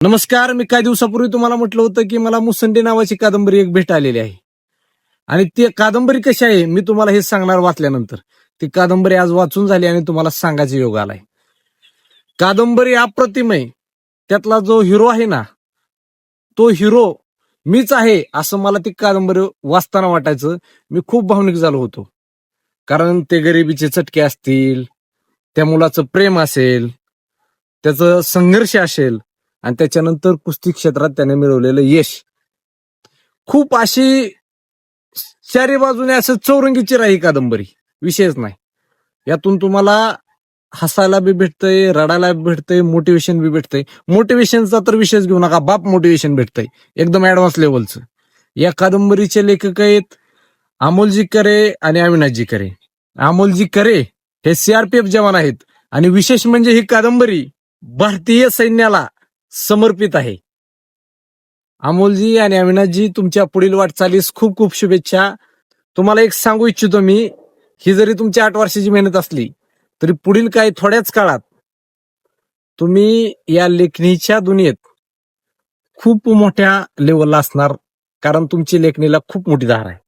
नमस्कार. मी काही दिवसापूर्वी तुम्हाला म्हटलं होतं की मला मुसंडी नावाची कादंबरी एक भेट आलेली आहे. आणि ती कादंबरी कशी आहे मी तुम्हाला हे सांगणार वाचल्यानंतर. ती कादंबरी आज वाचून झाली आणि तुम्हाला सांगायचा योग आलाय. कादंबरी अप्रतिम आहे. त्यातला जो हिरो आहे ना, तो हिरो मीच आहे असं मला ती कादंबरी वाचताना वाटायचं. मी खूप भावनिक झालो होतो. कारण ते गरिबीचे चटके असतील, त्या मुलाचं प्रेम असेल, त्याचं संघर्ष असेल आणि त्याच्यानंतर कुस्ती क्षेत्रात त्याने मिळवलेलं यश. खूप अशी चारी बाजूने असं चौरंगीची राही कादंबरी, विषयच नाही. यातून तुम्हाला हसायला बी भेटतंय, रडायला बी भेटतंय, मोटिवेशन बी भेटतंय. मोटिवेशनचा तर विषयच घेऊ नका, बाप मोटिवेशन भेटतंय एकदम ऍडव्हान्स लेवलचं. या कादंबरीचे लेखक आहेत अमोलजी करे आणि अविनाशजी करे. अमोलजी करे हे सीआरपीएफ जवान आहेत आणि विशेष म्हणजे ही कादंबरी भारतीय सैन्याला समर्पित आहे. अमोलजी आणि अविनाशजी तुमच्या पुढील वाटचालीस खूप खूप शुभेच्छा. तुम्हाला एक सांगू इच्छितो मी, ही जरी तुमची 8 वर्षाची मेहनत असली तरी पुढील काही थोड्याच काळात तुम्ही या लेखणीच्या दुनियेत खूप मोठ्या लेवलला असणार, कारण तुमची लेखणीला खूप मोठी धार आहे.